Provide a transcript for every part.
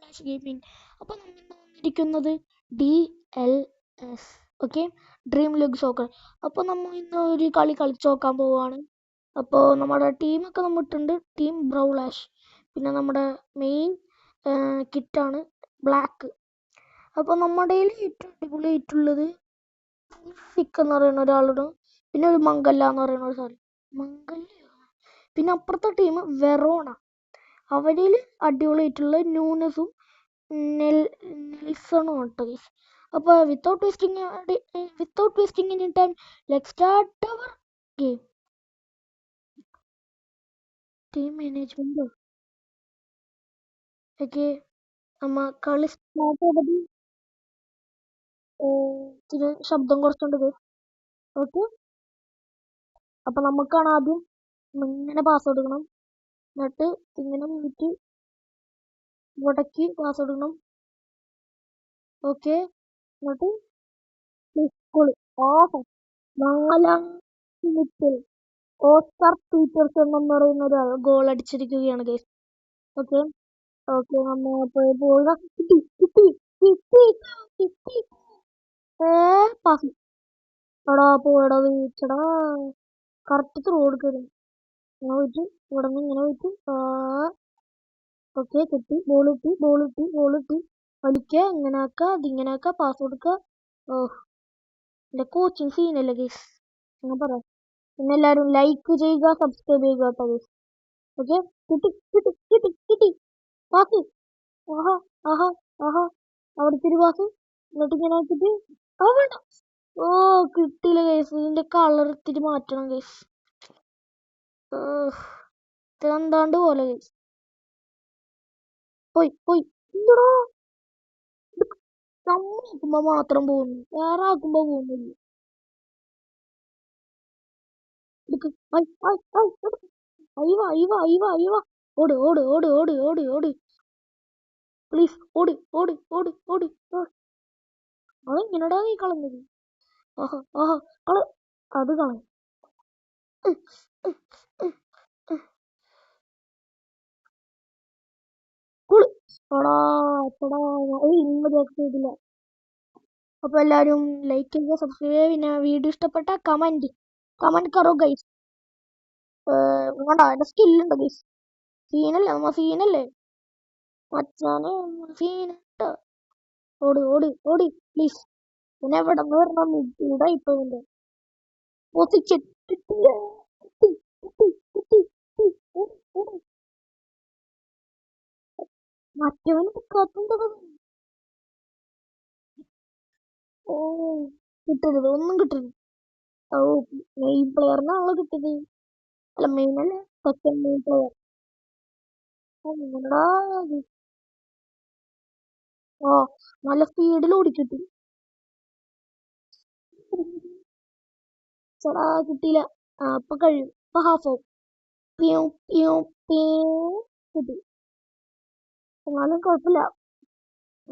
Flash gaming. അപ്പോൾ നമ്മൾ ഇന്ന് വന്നിരിക്കുന്നത് DLS, okay, dream league soccer. അപ്പോൾ നമ്മൾ ഇന്ന് ഒരു കളി കളിച്ച് നോക്കാൻ പോവുകയാണ്. അപ്പോൾ നമ്മുടെ ടീമൊക്കെ നമ്മിട്ടുണ്ട്. ടീം ബ്രൗളാഷ്. പിന്നെ നമ്മുടെ മെയിൻ കിറ്റാണ് ബ്ലാക്ക്. അപ്പോൾ നമ്മുടെ ഏറ്റവും അടിപൊളിയായിട്ടുള്ളത് സിക്ക് എന്ന് പറയുന്ന ഒരാളുടെ, പിന്നെ ഒരു മംഗല്ല എന്ന് പറയുന്ന ഒരു സാധനം, മംഗല്ല. പിന്നെ അപ്പുറത്തെ ടീം വെറോണ. അവരിൽ അടിപൊളിയായിട്ടുള്ള ന്യൂനസും നെൽസണും ഉണ്ട് ഗൈസ്. അപ്പോൾ without wasting any time, let's start our game. Team management okay. നമ്മ കളി സ്റ്റാർട്ട് ചെയ്തത് ഇച്ചിരി ശബ്ദം കുറച്ചുണ്ട് ഗൈസ്. ഓക്കെ, അപ്പം നമുക്കാണ് ആദ്യം ഇങ്ങനെ പാസ് കൊടുക്കണം. എന്നിട്ട് ഇങ്ങനെ നീട്ടി ഇവിടേക്ക് പാസ് കൊടുക്കണം. ഓക്കെ, എന്നിട്ട് ഗോൾ. നാലാം മിനിറ്റിൽ ഓസ്കർ പീറ്റർസൺ എന്ന് പറയുന്ന ഒരാൾ ഗോൾ അടിച്ചിരിക്കുകയാണ് ഗൈസ്. ഓക്കെ ഓക്കെ, നമ്മൾ പോയി കിട്ടി കിട്ടി കിട്ടി കിട്ടി. പാസ് എടാ പോയടാ, വീച്ചടാ. കറക്റ്റ് ത്രൂ കൊടുക്കരുത്. ഇങ്ങനെ പോയിട്ട് ഇവിടെ നിന്ന് ഇങ്ങനെ പോയിട്ട് ഓക്കെ കിട്ടി. ബോൾ കിട്ടി. വലിക്കുക, ഇങ്ങനെ ആക്കുക, അതിങ്ങനെ ആക്കുക, പാസ് കൊടുക്കുക. എൻ്റെ കോച്ചിങ് സീനല്ലേ ഗൈസ്, അങ്ങനെ പറയാം. പിന്നെ എല്ലാവരും ലൈക്ക് ചെയ്യുക, സബ്സ്ക്രൈബ് ചെയ്യുക കേട്ടോ ഗൈസ്. ഓക്കെ, കിട്ടി പാസ്. ആഹാ ആഹാ ആഹാ, അവിടുത്തെ ഒരു പാസ്. എന്നിട്ട് ഇങ്ങനെ ആക്കിയിട്ട് വേണ്ട. കിട്ടിയില്ല ഗൈസ്. ഇതിന്റെ കളർ ഇത്തിരി മാറ്റണം ഗൈസ്. എന്താണ്ട് പോലെ ഗൈസ്. പോയി എന്തോ നമ്മാക്കുമ്പോ മാത്രം പോകുന്നു, വേറെ ആക്കുമ്പോ പോകുന്നില്ല. ഓട് പ്ലീസ്, ഓട്. അതെങ്ങനെടാ നീ കളഞ്ഞത്? ആഹാ അത് കളഞ്ഞു. ചെയ്തില്ല. അപ്പൊ എല്ലാരും ലൈക്ക് ചെയ്യുക, സബ്സ്ക്രൈബ് ചെയ്യുക. പിന്നെ വീഡിയോ ഇഷ്ടപ്പെട്ട കമന്റ് കറോ ഗൈസ്. എന്റെ സ്കില്ലുണ്ട് ഗൈസ്. സീനല്ലേ മച്ചാനെ, സീനുണ്ട്. ഓടി പ്ലീസ്. പിന്നെ എവിടെ നിന്ന് വരണം? ഇവിടെ ഇപ്പൊ പൊസിഷൻ മറ്റവന് കത്തുന്നത്. കിട്ടരുത്, ഒന്നും കിട്ടരുത്. മെയിൻ പ്ലെയറിനാണല്ലോ കിട്ടത്. അല്ല, മെയിൻ അല്ല, സെക്കൻഡ് മെയിൻ പ്ലെയർ. നല്ല സ്പീഡിൽ ഓടിക്കിട്ടി. ചേടാ കിട്ടിയില്ല. ഇപ്പൊ കഴിയും. ഇപ്പൊ ഹാഫ് ആവും. കിട്ടി. എന്നാലും കുഴപ്പമില്ല,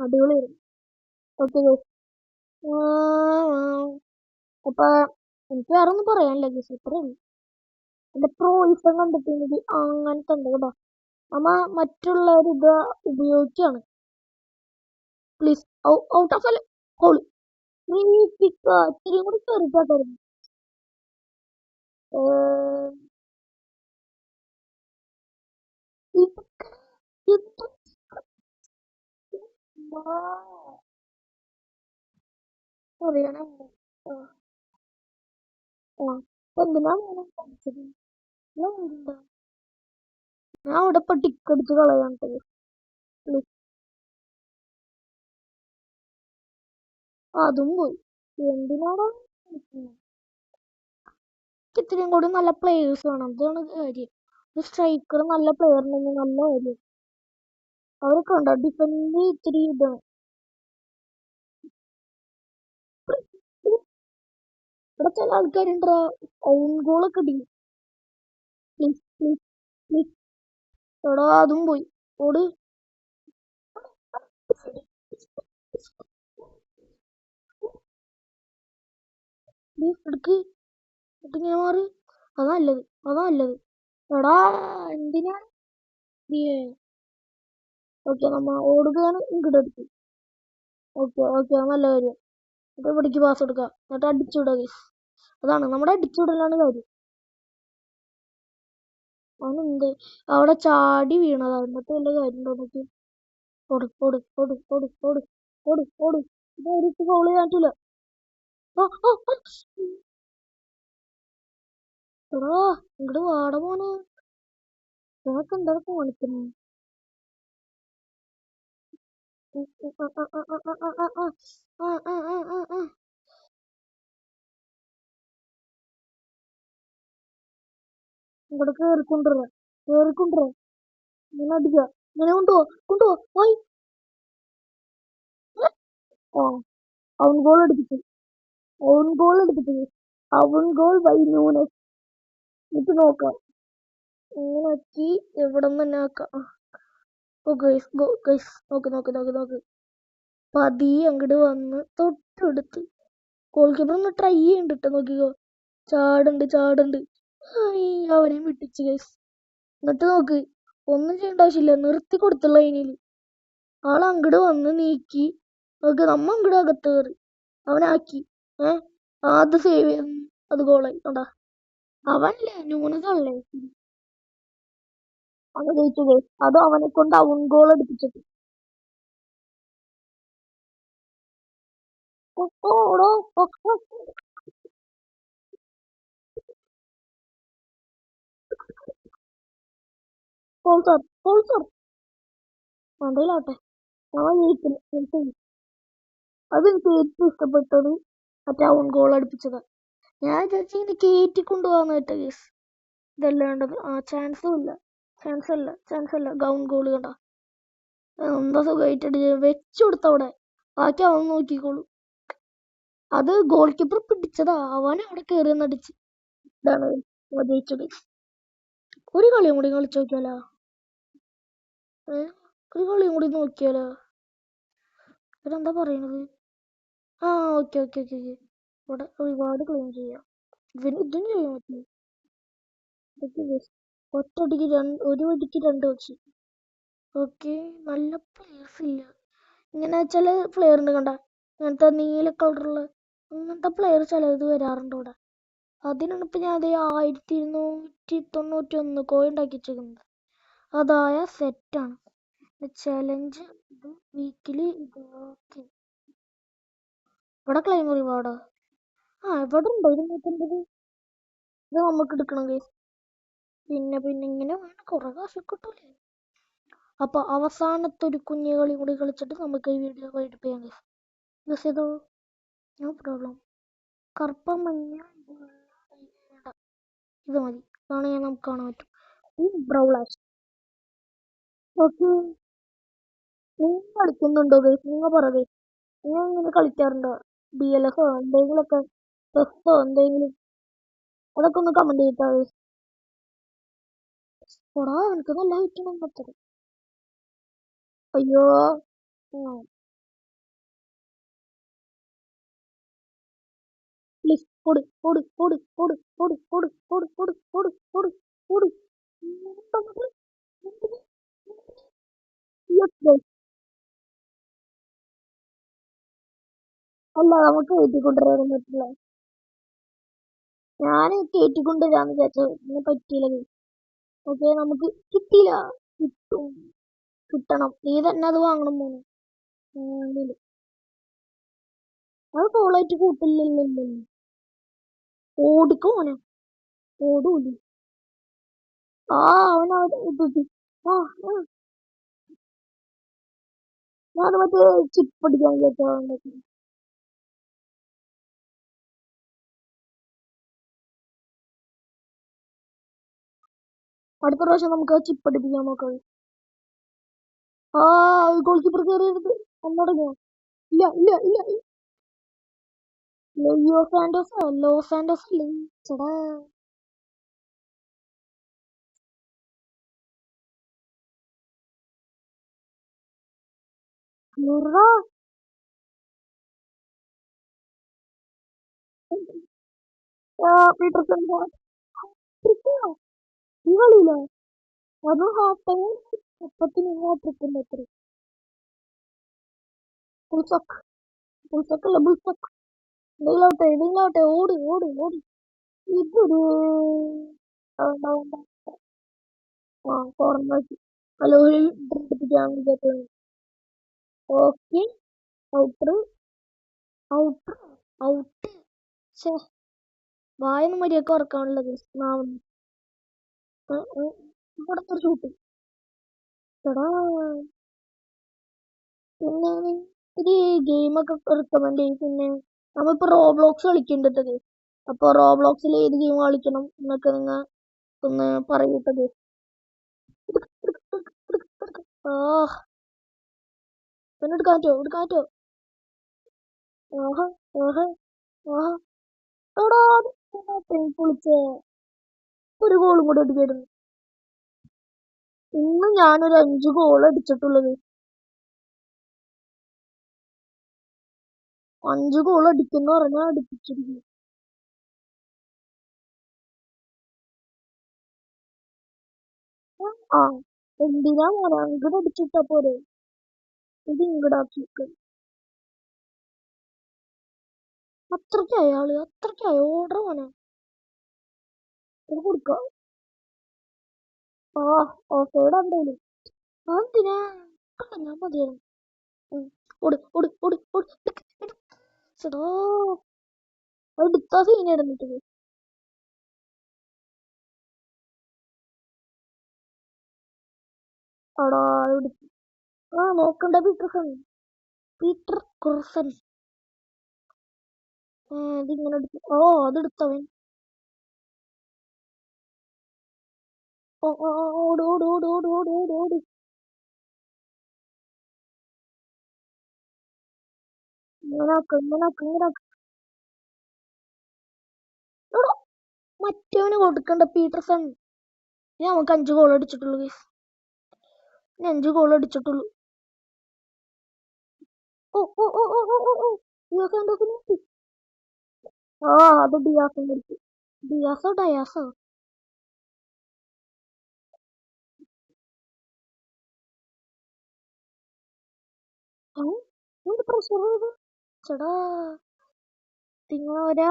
അടിപൊളിയായിരുന്നു. ഓക്കെ, അപ്പൊ എനിക്ക് വേറെ ഒന്നും പറയാനില്ല ഗീസ്, ഇത്രയും എന്റെ പ്രോയിസം കണ്ടിട്ടുണ്ടെങ്കിൽ അങ്ങനത്തെ ഉണ്ട് കേട്ടോ. നമ്മ മറ്റുള്ളവരിത് ഉപയോഗിക്കാണ്. Please out of hole. നീ ഇത്തിരി കൂടി കയറിട്ടായിരുന്നു. ഞാൻ അവിടെ ഇപ്പൊ ടിക്കടിച്ച് കളയാണ്ട്. അതും പോയി. എന്തിനാണോ ഇത്രയും കൂടി നല്ല പ്ലേയേഴ്സ് വേണം, അതാണ് കാര്യം. ഒരു സ്ട്രൈക്കർ നല്ല പ്ലെയർ ഉണ്ടെങ്കിൽ നല്ല കാര്യം. അവരൊക്കെ ഉണ്ടോ ഡിഫൻഡ് ഇത്തിരി ഇതാണ്. ഇവിടെ ചില ആൾക്കാരുണ്ടോ ഓൺ ഗോളൊക്കെ അടിക്കും. പ്ലീസ് എടാ, അതും പോയി. ഓട് എടുക്ക്, ഇങ്ങനെ മാറി. അതാ നല്ലത്. എടാ എന്തിനാണ് ഓക്കെ, നമ്മ ഓടുകയാണ് ഇങ്ങോട്ട് എടുത്ത്. ഓക്കെ ഓക്കെ, നല്ല കാര്യം. എന്നിട്ട് ഇവിടേക്ക് പാസ് കൊടുക്കുക, എന്നിട്ട് അടിച്ചുവിടുക ഗൈസ്. അതാണ് നമ്മുടെ അടിച്ചുവിടലാണ് കാര്യം. അവനെന്ത് അവിടെ ചാടി വീണതാ, എന്നിട്ട് വല്ല കാര്യം ഉണ്ടോ നോക്കി. ഓട് ഓട് ഓട് ഓട് ഓട് ഓട് ഓട്. ഇത് ഒരിട്ട് ഗോൾ ചെയ്യാൻ പറ്റൂല. എടാ ഇങ്ങോട്ട് വാട മോനെ, നിനക്ക് എന്താ കാണിക്കുന്നു? ഇങ്ങോട്ട് കേറിക്കൊണ്ടുവരാ, കേറിക്കൊണ്ടുവരാ. ഇങ്ങനെ അടിക്കുക, ഇങ്ങനെ കൊണ്ടുപോ കൊണ്ടുപോ പോയി. ആ, അവൻ ഗോൾ അടിപ്പിച്ചു, അവൻ ഗോൾ അടിപ്പിച്ചു, അവൻ ഗോൾ ബൈ ന്യൂനസ്. ഇത് നോക്കാം, ഇങ്ങനെ ആക്കി എവിടെ നിന്ന് തന്നെ ആക്കാം. ഓ ഗൈസ്, ഗൈസ് നോക്ക് നോക്ക് നോക്ക് നോക്ക്. പതിയെ അങ്ങോട്ട് വന്ന് തൊട്ടെടുത്ത് ഗോൾ കീപ്പർ ഒന്ന് ട്രൈ ചെയ്യണ്ടിട്ട് നോക്കിക്കോ. ചാടുണ്ട് ചാടുണ്ട്. അവനെയും വിട്ടിച്ച് ഗൈസ്. എന്നിട്ട് നോക്ക്, ഒന്നും ചെയ്യേണ്ട ആവശ്യമില്ല, നിർത്തി കൊടുത്തുള്ള അതിനില് ആളങ്ങട് വന്ന് നീക്കി നോക്ക്. നമ്മ അങ്ങട് അകത്ത് കയറി അവനാക്കി. അത് സേവ് ചെയ്ത് അത് ഗോളായി. കണ്ടാ, അവനല്ലേ ന്യൂനതല്ലേ അവനെ ജയിച്ചു ഗൈസ്. അത് അവനെ കൊണ്ട് അവൻ ഗോൾ അടിപ്പിച്ചിട്ട്. മണ്ടയിലാട്ടെ, അവൻ ജയിക്കില്ല. അതെനിക്ക് ഏറ്റവും ഇഷ്ടപ്പെട്ടത് മറ്റേ അവൻ ഗോൾ അടിപ്പിച്ചത്. ഞാൻ വിചാരിച്ചു ഇങ്ങനെ കയറ്റി കൊണ്ടുപോകാന്ന് കേട്ട കേസ്. ഇതല്ലാണ്ടത് ചാൻസ് അല്ല. ഗൗൺ ഗോൾ കണ്ട എന്താ സുഖമായിട്ട് വെച്ചു കൊടുത്തവിടെ, ബാക്കി അവൻ നോക്കിക്കോളൂ. അത് ഗോൾ കീപ്പർ പിടിച്ചതാ, അവൻ അവിടെ കയറി അടിച്ച്. ഇതാണ് ജയിച്ചത്. ഒരു കളിയും കൂടി കളിച്ചു നോക്കിയാലോ? ഒരു കളിയും കൂടി നോക്കിയാലോ? ഇവരെന്താ പറയണത്? ആ ഓക്കെ ഓക്കെ ഓക്കെ ഓക്കെ. ഇവിടെ ഒരുപാട് ക്ലെയിം ചെയ്യാം. ഇതിന് ചെയ്യാൻ പറ്റില്ല. ഒറ്റടിക്ക് ഒരു വടിക്ക് രണ്ട് വെച്ച്. ഓക്കെ, നല്ല പ്ലെയേഴ്സ് ഇല്ല. ഇങ്ങനെ ചില പ്ലെയർ ഉണ്ട് കണ്ട, ഇങ്ങനത്തെ നീല കളറുള്ള അങ്ങനത്തെ പ്ലെയർ ചിലത് വരാറുണ്ട് ഇവിടെ. അതിനാണ് ഇപ്പൊ ഞാൻ അതേ 1291 കോയിൻ ഉണ്ടാക്കി വെച്ചേക്കുന്നത്. അതായ സെറ്റാണ്. Challenge weekly. ഓക്കെ, ഇവിടെ ക്ലെയിം റിവാർഡോ? ഇവിടെ ഉണ്ടോ 250? ഇത് നമുക്ക് എടുക്കണം കേസ്. പിന്നെ ഇങ്ങനെ വേണം, കുറെ കാശ് കിട്ടൂലേ. അപ്പൊ അവസാനത്തെ ഒരു കുഞ്ഞു കളി കൂടി കളിച്ചിട്ട് നമുക്ക് ഈ വീഡിയോ വൈൻഡപ്പ് ചെയ്യാം കേസ്. യൂസ് ചെയ്തോ, നോ പ്രോബ്ലം. കറുപ്പ മഞ്ഞ ഇത് മതി, ഇതാണ് നമുക്ക് കാണാൻ പറ്റും. ഈ ബ്രൗളാഷ്. ഓക്കെ, നിങ്ങൾ കളിക്കുന്നുണ്ടോ ഗൈസ്? നിങ്ങൾ പറ ഗൈസ്, നിങ്ങൾ ഇങ്ങനെ കളിക്കാറുണ്ടോ? BLF എന്തെങ്കിലുമൊക്കെ, ടെസ്റ്റോ എന്തെങ്കിലും, അതൊക്കെ ഒന്ന് കമന്റ് ചെയ്താ ഗൈസ്. എടാ എനിക്ക് നല്ല ഹൈറ്റ് പറ്റത്. അയ്യോ, പ്ലീസ് ഓട് ഓട് ഓട് ഓട് ഓട് ഓട് ഓട് ഓട് ഓട് ഓട് ഓട്. അല്ല, നമുക്ക് കയറ്റിക്കൊണ്ടുവരാൻ പറ്റില്ല. ഞാൻ കയറ്റിക്കൊണ്ടുവരാന്ന് വിചാരിച്ചത്, ഇങ്ങനെ പറ്റിയില്ല. ഓക്കെ, നമുക്ക് കിട്ടിയില്ല. കിട്ടണം, നീ തന്നെ അത് വാങ്ങണം മോനെ. അത് കോളായിട്ട് കൂട്ടില്ലല്ലോ. ഓടിക്കോ മോനെ, ഓടൂല. അവനവിടെ ഇട്ടിട്ട് ഞാൻ മറ്റേ ചിപ്പ് അടിക്കാൻ വിചാരിച്ചോ. അടുത്ത പ്രാവശ്യം നമുക്ക് ആ ചിപ്പ് അടിപ്പിക്കാൻ നോക്കാം. ഗോൾ കീപ്പർ കയറിയത് ഒന്നടങ്ങോ? ഇല്ല ഇല്ല ഇല്ല. ലോസ് സാന്റോസ് അല്ലേ ചേടാ. പീറ്റർസൺ ഈ കളിയില്ല, അതും ഹാഫ് ടൈം അപ്പത്തിന് ഇങ്ങോട്ടിരിക്കുന്ന എത്ര പുൾസക്ക് പുൾസക്കല്ല ബുൾസക്ക്. എന്തെങ്കിലാവട്ടെ ഓട് ഓട് ഓട്. ഇതൊരു കോർണർ അലോയിൽ പഠിപ്പിക്കാൻ വിചാരിച്ചത്. Okay outer outer out. ഛേ വായൊന്നും മര്യാദക്ക് ഉറക്കാനുള്ളത് നാവുന്നു. ഇവിടെ ഒരു ഷൂട്ട്. എടാ പിന്നെ ഒരു ഗെയിമൊക്കെ റെക്കമെൻഡ് ചെയ്യും. പിന്നെ നമ്മളിപ്പോൾ റോബ്ലോക്സ് കളിക്കുന്നുണ്ടത്. അപ്പോൾ റോബ്ലോക്സിൽ ഏത് ഗെയിം കളിക്കണം എന്നൊക്കെ നിങ്ങൾ ഒന്ന് പറയൂട്ടത്. ആ പിന്നെ എടുക്കാറ്റോ. ആഹാ ആഹാ ആഹാ. എടാ പൊളിച്ചേ. ഒരു ഗോളും കൂടെ അടിക്കായിരുന്നു. ഇന്ന് ഞാനൊരു 5 ഗോൾ അടിച്ചിട്ടുള്ളത്. 5 ഗോൾ അടിക്കുന്ന പറഞ്ഞാൽ അടിപ്പിച്ചിരിക്കും. ആ എന്തിനാ മോനെ അങ്ങോട്ട് അടിച്ചിട്ടാ പോരെ. ഇത് ഇങ്ങടാക്കി അത്രയ്ക്കായോ ഓർഡർ മോനെ. ഇത് കൊടുക്കാം. ആ ഓഫേഡ് എന്തായാലും എന്തിനാ ഞാൻ മതിയായിരുന്നു. ഓട് ഓട് ഓട് ഓട്. ചേടാ എടുത്താ സീനായിരുന്നിട്ട്. അടാ നോക്കണ്ട പീറ്റർ കുർസൻ. ഇതിങ്ങനെ എടുത്തു. അതെടുത്തവൻ. ഓട് ഓട് ഓട് ഓട് ഓട് ഓട് ഓട്. ഇങ്ങനാക്ക്. മറ്റവന് കൊടുക്കണ്ട പീറ്റർസൺ. ഞാൻ നമുക്ക് 5 ഗോൾ അടിച്ചിട്ടുള്ളൂ. 5 ഗോൾ അടിച്ചിട്ടുള്ളൂ. അത് ഡിയാസിന്റെ അടുത്ത്. ഡിയാസോ ഡയാസോ പ്രഷർ ചെയ്ത്. ചേടാ തിങ്ങോരാ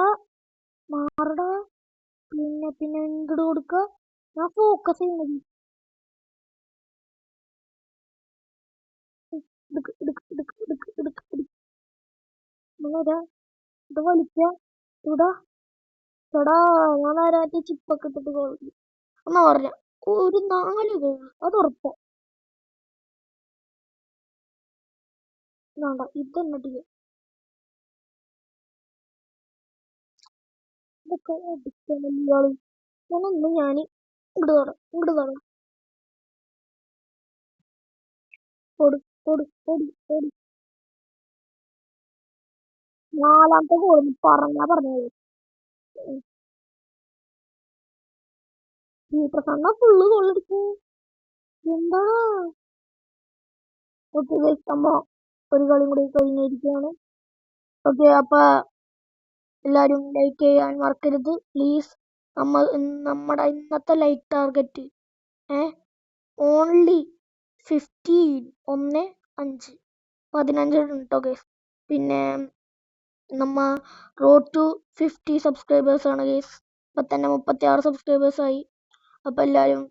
മാറടാ. പിന്നെ ഇങ്ങോട്ട് കൊടുക്ക. ഞാൻ ഫോക്കസ് ചെയ്യുന്നത്. ഇത് വലിക്ക. ഇടാ ചേടാ ഞാൻ ആരാറ്റി ചിപ്പൊക്കെ ഇട്ടിട്ട് ഗോൾ എന്നാ പറഞ്ഞ ഒരു 4 ഗോൾ അത് ഉറപ്പാ. വേണ്ട ഇതന്നെ ഇതൊക്കെ അടിക്കാണ്. ഞാനൊന്നും ഇങ്ങോട്ട് തരാം. ഓടി ഓടി ഓടി ഓടി. 4ാമത്തെ ഗോൾ പറഞ്ഞത് പ്രസന്ന ഫുള്ള് ഗോൾ അടിക്കും. എന്താ ഓക്കെ നമ്മ ഒരു കളി കൂടി കഴിഞ്ഞിരിക്കുകയാണ്. ഓക്കെ അപ്പൊ എല്ലാരും ലൈക്ക് ചെയ്യാൻ മറക്കരുത് പ്ലീസ്. നമ്മുടെ ഇന്നത്തെ ലൈക്ക് ടാർഗറ്റ് ഓൺലി 15 കേട്ടോ ഗൈസ്. പിന്നെ നമ്മ റോഡ് ടു 50 സബ്സ്ക്രൈബേഴ്സ് ആണ് ഗൈസ്. ഇപ്പൊ തന്നെ 36 സബ്സ്ക്രൈബേഴ്സ് ആയി. അപ്പൊ എല്ലാരും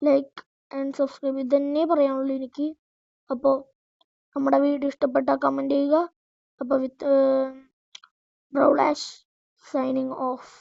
ലൈക്ക് ആൻഡ് സബ്സ്ക്രൈബ് ഇതന്നെ പറയാനുള്ളൂ എനിക്ക്. അപ്പോൾ നമ്മുടെ വീഡിയോ ഇഷ്ടപ്പെട്ടാൽ കമന്റ് ചെയ്യുക. അപ്പോൾ വിത്ത് ബ്രൗളാഷ് സൈനിങ് ഓഫ്.